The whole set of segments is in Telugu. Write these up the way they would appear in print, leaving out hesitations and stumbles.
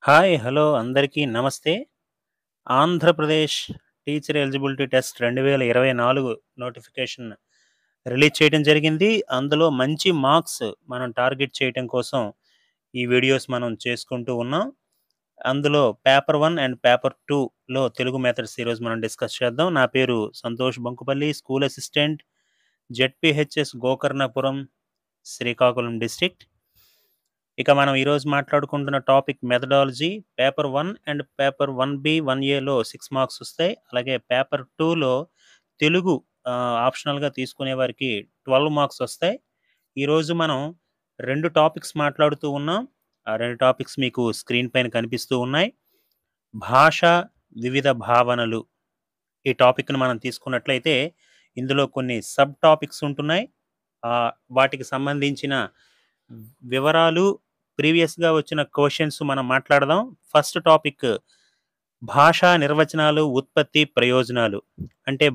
హాయ్! హలో! అందరికీ నమస్తే. Andhra Pradesh teacher eligibility test 2024 notification release చేయడం జరిగింది. అందులో మంచి మార్క్స్ మనం టార్గెట్ చేయటం కోసం ఈ వీడియోస్ మనం చేసుకుంటూ ఉన్నాం. అందులో పేపర్ 1 అండ్ పేపర్ 2లో తెలుగు మెథడ్స్ ఈరోజు మనం డిస్కస్ చేద్దాం. నా పేరు Santosh Bankupalli, school assistant, ZPHS Gokarnapuram, Srikakulam district. ఇక మనం ఈరోజు మాట్లాడుకుంటున్న topic methodology. Paper 1 and paper 1బి, 1ఏలో 6 మార్క్స్ వస్తాయి. అలాగే పేపర్ 2లో తెలుగు ఆప్షనల్‌గా తీసుకునే వారికి 12 మార్క్స్ వస్తాయి. ఈరోజు మనం 2 టాపిక్స్ మాట్లాడుతూ ఉన్నాం. ఆ 2 టాపిక్స్ మీకు స్క్రీన్ పైన కనిపిస్తూ ఉన్నాయి. భాష, వివిధ భావనలు. ఈ టాపిక్‌ని మనం తీసుకున్నట్లయితే ఇందులో కొన్ని సబ్ టాపిక్స్ ఉంటున్నాయి. వాటికి సంబంధించిన వివరాలు, ప్రీవియస్‌గా వచ్చిన క్వెషన్స్ మనం మాట్లాడదాం. ఫస్ట్ టాపిక్ భాషా నిర్వచనాలు, ఉత్పత్తి, ప్రయోజనాలు. అంటే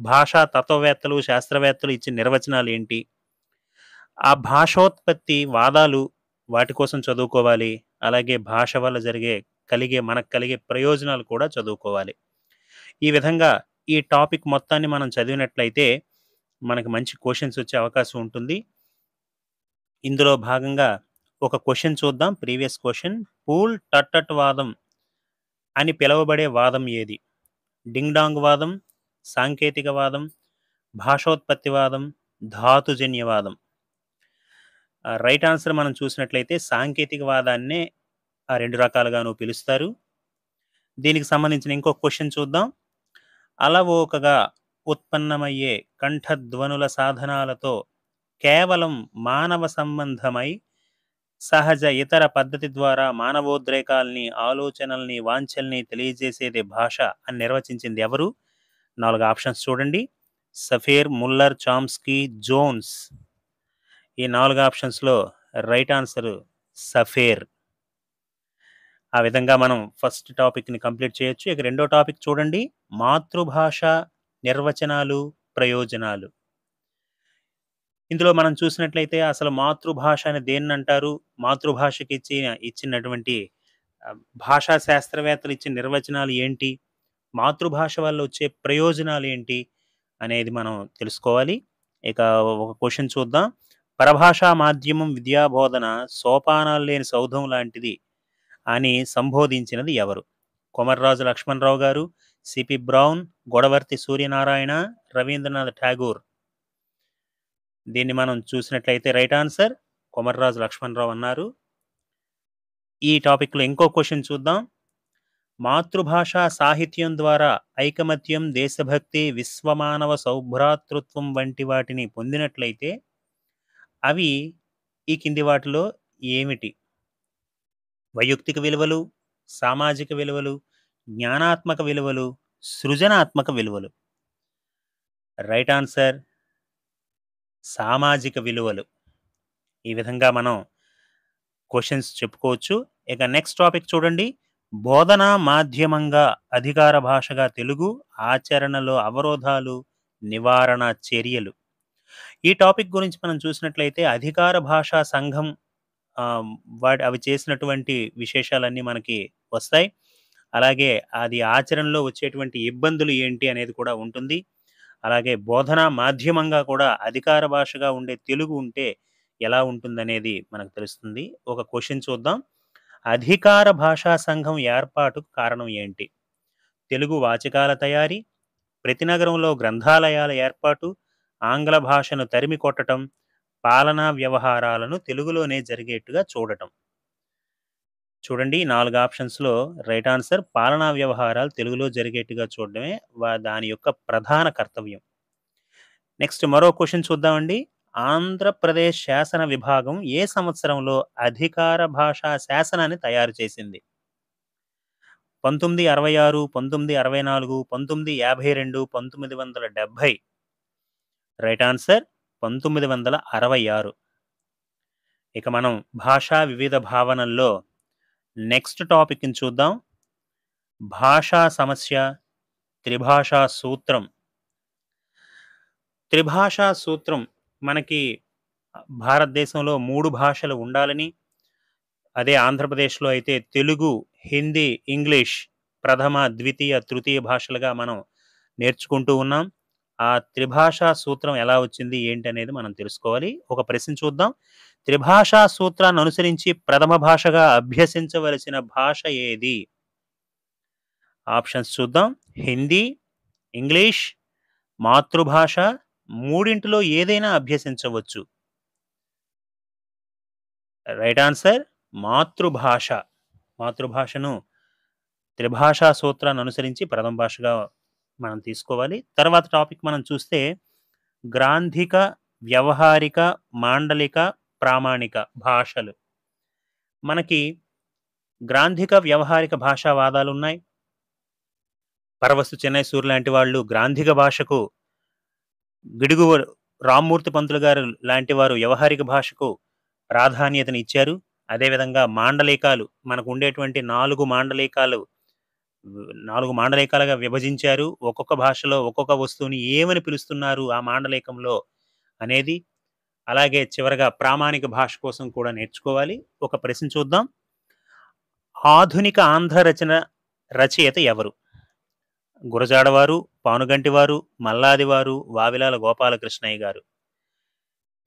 భాషా తత్వవేత్తలు, శాస్త్రవేత్తలు ఇచ్చిన నిర్వచనాలు ఏంటి? ఆ భాషోత్పత్తి వాదాలు వాటి కోసం చదువుకోవాలి. అలాగే భాష వల్ల మనకు కలిగే ప్రయోజనాలు కూడా చదువుకోవాలి. ఈ విధంగా ఈ టాపిక్ మొత్తాన్ని మనం చదివినట్లయితే మనకు మంచి క్వెషన్స్ వచ్చే అవకాశం ఉంటుంది. ఇందులో భాగంగా ఒక క్వెషన్ చూద్దాం. Previous question. పూల్ టట్టట్ వాదం అని పిలువబడే వాదం ఏది? డింగ్ డాంగ్ వాదం, సాంకేతిక వాదం, భాషోత్పత్తి వాదం, ధాతుజన్యవాదం. రైట్ ఆన్సర్ మనం చూసినట్లయితే సాంకేతిక వాదాన్నే ఆ 2 రకాలుగాను పిలుస్తారు. దీనికి సంబంధించిన ఇంకో క్వెషన్ చూద్దాం. అలవోకగా ఉత్పన్నమయ్యే కంఠధ్వనుల సాధనాలతో కేవలం మానవ సంబంధమై సహజ ఇతర పద్ధతి ద్వారా మానవోద్రేకాల్ని, ఆలోచనల్ని, వాంఛల్ని తెలియజేసేదే భాష అని నిర్వచించింది ఎవరు? 4 ఆప్షన్స్ చూడండి. సఫేర్, ముల్లర్, చామ్స్కీ, జోన్స్. ఈ 4 ఆప్షన్స్‌లో రైట్ ఆన్సర్ సఫేర్. ఆ విధంగా మనం ఫస్ట్ టాపిక్‌ని కంప్లీట్ చేయొచ్చు. ఇక రెండో టాపిక్ చూడండి. మాతృభాష నిర్వచనాలు, ప్రయోజనాలు. ఇందులో మనం చూసినట్లయితే అసలు మాతృభాష అని దేన్నంటారు? మాతృభాషకి ఇచ్చినటువంటి భాషా శాస్త్రవేత్తలు ఇచ్చిన నిర్వచనాలు ఏంటి? మాతృభాష వల్ల వచ్చే ప్రయోజనాలు ఏంటి? అనేది మనం తెలుసుకోవాలి. ఇక ఒక క్వెషన్ చూద్దాం. పరభాషా మాధ్యమం విద్యాబోధన సోపానాలు లేని సౌధం లాంటిది అని సంబోధించినది ఎవరు? కొమర్రాజు లక్ష్మణరావు గారు, సిపి బ్రౌన్, గొడవర్తి సూర్యనారాయణ, రవీంద్రనాథ్ ఠాగూర్. దీన్ని మనం చూసినట్లయితే రైట్ ఆన్సర్ కొమర్రాజు లక్ష్మణరావు అన్నారు. ఈ టాపిక్‌లో ఇంకో క్వెషన్ చూద్దాం. మాతృభాషా సాహిత్యం ద్వారా ఐకమత్యం, దేశభక్తి, విశ్వమానవ సౌభ్రాతృత్వం వంటి వాటిని పొందినట్లయితే అవి ఈ కింది వాటిలో ఏమిటి? వైయక్తిక విలువలు, సామాజిక విలువలు, జ్ఞానాత్మక విలువలు, సృజనాత్మక విలువలు. రైట్ ఆన్సర్ సామాజిక విలువలు. ఈ విధంగా మనం క్వెషన్స్ చెప్పుకోవచ్చు. ఇక నెక్స్ట్ టాపిక్ చూడండి. బోధనా మాధ్యమంగా అధికార భాషగా తెలుగు, ఆచరణలో అవరోధాలు, నివారణ చర్యలు. ఈ టాపిక్ గురించి మనం చూసినట్లయితే అధికార భాషా సంఘం అవి చేసినటువంటి విశేషాలన్నీ మనకి వస్తాయి. అలాగే అది ఆచరణలో వచ్చేటువంటి ఇబ్బందులు ఏంటి అనేది కూడా ఉంటుంది. అలాగే బోధనా మాధ్యమంగా కూడా అధికార భాషగా ఉండే తెలుగు ఉంటే ఎలా ఉంటుందనేది మనకు తెలుస్తుంది. ఒక క్వెషన్ చూద్దాం. అధికార భాషా సంఘం ఏర్పాటుకు కారణం ఏంటి? తెలుగు వాచకాల తయారీ, ప్రతి నగరంలో గ్రంథాలయాల ఏర్పాటు, ఆంగ్ల భాషను తరిమి కొట్టడం, పాలనా వ్యవహారాలను తెలుగులోనే జరిగేట్టుగా చూడటం. చూడండి 4 ఆప్షన్స్‌లో రైట్ ఆన్సర్ పాలనా వ్యవహారాలు తెలుగులో జరిగేట్టుగా చూడడమే దాని యొక్క ప్రధాన కర్తవ్యం. నెక్స్ట్ మరో క్వెషన్ చూద్దామండి. ఆంధ్రప్రదేశ్ శాసన విభాగం ఏ సంవత్సరంలో అధికార భాషా శాసనాన్ని తయారు చేసింది? 1966, 1964, 1952, 1970. Right answer 1966. ఇక మనం భాషా వివిధ భావనల్లో నెక్స్ట్ టాపిక్‌ని చూద్దాం. భాషా సమస్య, త్రిభాషా సూత్రం. త్రిభాషా సూత్రం మనకి భారతదేశంలో 3 భాషలు ఉండాలని, అదే ఆంధ్రప్రదేశ్‌లో అయితే తెలుగు, హిందీ, ఇంగ్లీష్ ప్రథమ, ద్వితీయ, తృతీయ భాషలుగా మనం నేర్చుకుంటూ ఉన్నాం. ఆ త్రిభాషా సూత్రం ఎలా వచ్చింది ఏంటనేది మనం తెలుసుకోవాలి. ఒక ప్రశ్న చూద్దాం. త్రిభాషా సూత్రాన్ని అనుసరించి ప్రథమ భాషగా అభ్యసించవలసిన భాష ఏది? ఆప్షన్స్ చూద్దాం. హిందీ, ఇంగ్లీష్, మాతృభాష, మూడింటిలో ఏదైనా అభ్యసించవచ్చు. రైట్ ఆన్సర్ మాతృభాష. మాతృభాషను త్రిభాషా సూత్రాన్ని అనుసరించి ప్రథమ భాషగా మనం తీసుకోవాలి. తర్వాత టాపిక్ మనం చూస్తే గ్రాంధిక, వ్యవహారిక, మాండలిక, ప్రామాణిక భాషలు. మనకి గ్రాంధిక, వ్యవహారిక భాషావాదాలున్నాయి. పరవస్తు చెన్నై సూర్ లాంటి వాళ్ళు గ్రాంధిక భాషకు, గిడుగు రామ్మూర్తి పంతులు గారు లాంటి వారు వ్యవహారిక భాషకు ప్రాధాన్యతని ఇచ్చారు. అదేవిధంగా మాండలికాలు మనకు ఉండేటువంటి 4 మాండలికాలు 4 మాండలికాలుగా విభజించారు. ఒక్కొక్క భాషలో ఒక్కొక్క వస్తువుని ఏమని పిలుస్తున్నారు ఆ మాండలికంలో అనేది. అలాగే చివరగా ప్రామాణిక భాష కోసం కూడా నేర్చుకోవాలి. ఒక ప్రశ్న చూద్దాం. ఆధునిక ఆంధ్ర రచయిత ఎవరు? గురజాడవారు, పానుగంటివారు, మల్లాదివారు, వావిలాల గోపాలకృష్ణయ్య గారు.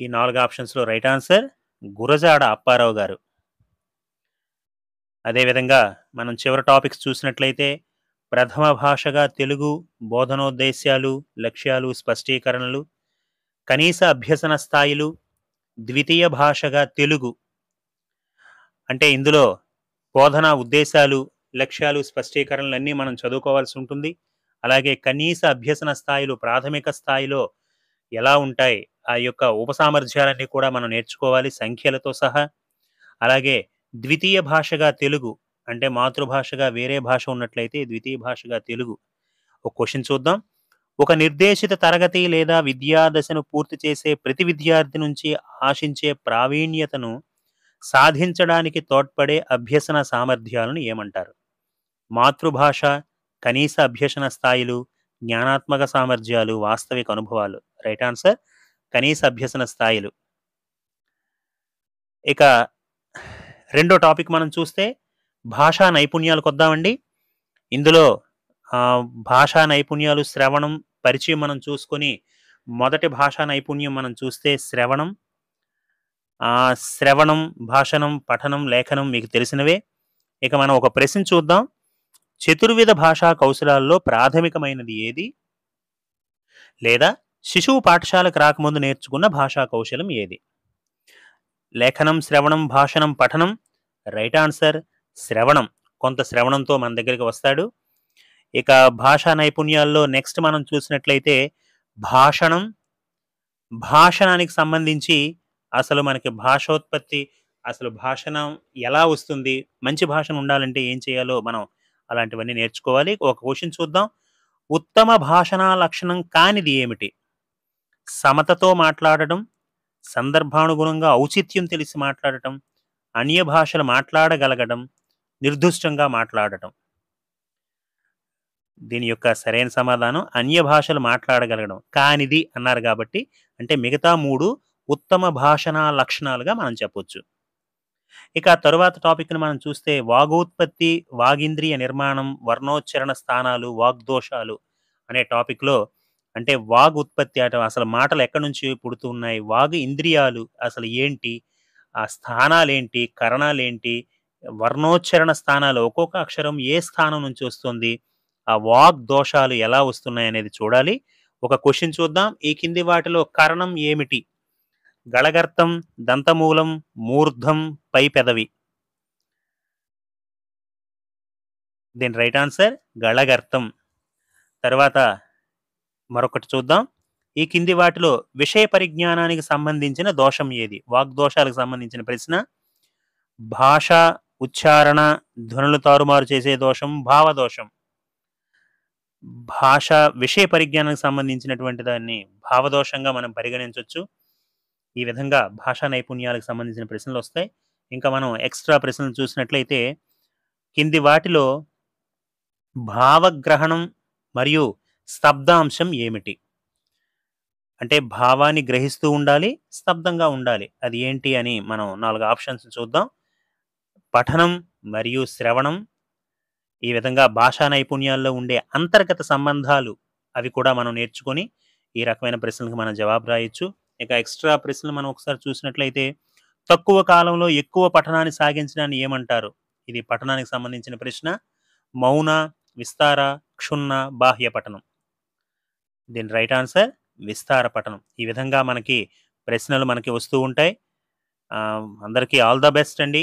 ఈ 4 ఆప్షన్స్‌లో రైట్ ఆన్సర్ గురజాడ అప్పారావు గారు. అదేవిధంగా మనం చివరి టాపిక్స్ చూసినట్లయితే ప్రథమ భాషగా తెలుగు, బోధనోద్దేశ్యాలు, లక్ష్యాలు, స్పష్టీకరణలు, కనీస అభ్యసన స్థాయిలు, ద్వితీయ భాషగా తెలుగు. అంటే ఇందులో బోధనా ఉద్దేశాలు, లక్ష్యాలు, స్పష్టీకరణలన్నీ మనం చదువుకోవాల్సి ఉంటుంది. అలాగే కనీస అభ్యసన స్థాయిలు ప్రాథమిక స్థాయిలో ఎలా ఉంటాయి, ఆ యొక్క ఉపసామర్థ్యాలన్నీ కూడా మనం నేర్చుకోవాలి సంఖ్యలతో సహా. అలాగే ద్వితీయ భాషగా తెలుగు అంటే మాతృభాషగా వేరే భాష ఉన్నట్లయితే ద్వితీయ భాషగా తెలుగు. ఒక క్వశ్చన్ చూద్దాం. ఒక నిర్దేశిత తరగతి లేదా విద్యాదశను పూర్తి చేసే ప్రతి విద్యార్థి నుంచి ఆశించే ప్రావీణ్యతను సాధించడానికి తోడ్పడే అభ్యసన సామర్థ్యాలను ఏమంటారు? మాతృభాష, కనీస అభ్యసన స్థాయిలు, జ్ఞానాత్మక సామర్థ్యాలు, వాస్తవిక అనుభవాలు. రైట్ ఆన్సర్ కనీస అభ్యసన స్థాయిలు. ఇక రెండో టాపిక్ మనం చూస్తే భాషా నైపుణ్యాలకు వద్దామండి. ఇందులో భాషా నైపుణ్యాలు, శ్రవణం, పరిచయం మనం చూసుకొని మొదటి భాషా నైపుణ్యం మనం చూస్తే శ్రవణం. శ్రవణం, భాషణం, పఠనం, లేఖనం మీకు తెలిసినవే. ఇక మనం ఒక ప్రశ్న చూద్దాం. చతుర్విధ భాషా కౌశలాల్లో ప్రాథమికమైనది ఏది? లేదా శిశువు పాఠశాలకు రాకముందు నేర్చుకున్న భాషా కౌశలం ఏది? లేఖనం, శ్రవణం, భాషణం, పఠనం. రైట్ ఆన్సర్ శ్రవణం. కొంత శ్రవణంతో మన దగ్గరికి వస్తాడు. ఇక భాషా నైపుణ్యాల్లో నెక్స్ట్ మనం చూసినట్లయితే భాషణం. భాషణానికి సంబంధించి అసలు మనకి భాషోత్పత్తి, అసలు భాషణం ఎలా వస్తుంది, మంచి భాషణ ఉండాలంటే ఏం చేయాలో మనం అలాంటివన్నీ నేర్చుకోవాలి. ఒక క్వశ్చన్ చూద్దాం. ఉత్తమ భాషణా లక్షణం కానిది ఏమిటి? సమతతో మాట్లాడటం, సందర్భానుగుణంగా ఔచిత్యం తెలిసి మాట్లాడటం, అన్య భాషలు మాట్లాడగలగడం, నిర్దుష్టంగా మాట్లాడటం. దీని యొక్క సరైన సమాధానం అన్య భాషలు మాట్లాడగలగడం. కానిది అన్నారు కాబట్టి అంటే మిగతా 3 ఉత్తమ భాషణా లక్షణాలుగా మనం చెప్పొచ్చు. ఇక తరువాత టాపిక్‌ని మనం చూస్తే వాగోత్పత్తి, వాగింద్రియ నిర్మాణం, వర్ణోచ్చరణ స్థానాలు, వాగ్దోషాలు అనే టాపిక్‌లో అంటే వాగ్ ఉత్పత్తి అసలు మాటలు ఎక్కడి నుంచి పుడుతూ ఉన్నాయి, వాగ్ ఇంద్రియాలు అసలు ఏంటి, ఆ స్థానాలేంటి, కరణాలేంటి, వర్ణోచ్చరణ స్థానాలు ఒక్కొక్క అక్షరం ఏ స్థానం నుంచి వస్తుంది, ఆ వాగ్ దోషాలు ఎలా వస్తున్నాయి అనేది చూడాలి. ఒక క్వశ్చన్ చూద్దాం. ఈ కింది వాటిలో కరణం ఏమిటి? గళగర్తం, దంతమూలం, మూర్ధం, పై పెదవి. దీని రైట్ ఆన్సర్ గళగర్తం. తర్వాత మరొకటి చూద్దాం. ఈ కింది వాటిలో విషయ పరిజ్ఞానానికి సంబంధించిన దోషం ఏది? వాగ్దోషాలకు సంబంధించిన ప్రశ్న. భాష, ఉచ్చారణ, ధ్వనులు తారుమారు చేసే దోషం, భావదోషం. భాష, విషయ పరిజ్ఞానానికి సంబంధించినటువంటి దాన్ని భావదోషంగా మనం పరిగణించవచ్చు. ఈ విధంగా భాషా నైపుణ్యాలకు సంబంధించిన ప్రశ్నలు వస్తాయి. ఇంకా మనం ఎక్స్ట్రా ప్రశ్నలు చూసినట్లయితే కింది వాటిలో భావగ్రహణం మరియు స్తబ్దాంశం ఏమిటి? అంటే భావాన్ని గ్రహిస్తూ ఉండాలి, స్తబ్దంగా ఉండాలి. అది ఏంటి అని మనం 4 ఆప్షన్స్ చూద్దాం. పఠనం మరియు శ్రవణం, ఈ విధంగా భాషా నైపుణ్యాల్లో ఉండే అంతర్గత సంబంధాలు అవి కూడా మనం నేర్చుకొని ఈ రకమైన ప్రశ్నలకు మనం జవాబు రాయొచ్చు. ఇక ఎక్స్ట్రా ప్రశ్నలు మనం ఒకసారి చూసినట్లయితే, తక్కువ కాలంలో ఎక్కువ పఠనాన్ని సాగించడాన్ని ఏమంటారు? ఇది పఠనానికి సంబంధించిన ప్రశ్న. మౌన, విస్తార, క్షుణ్ణ, బాహ్య పఠనం. దీని రైట్ ఆన్సర్ విస్తార పఠనం. ఈ విధంగా మనకి ప్రశ్నలు మనకి వస్తూ ఉంటాయి. అందరికీ ఆల్ ద బెస్ట్ అండి.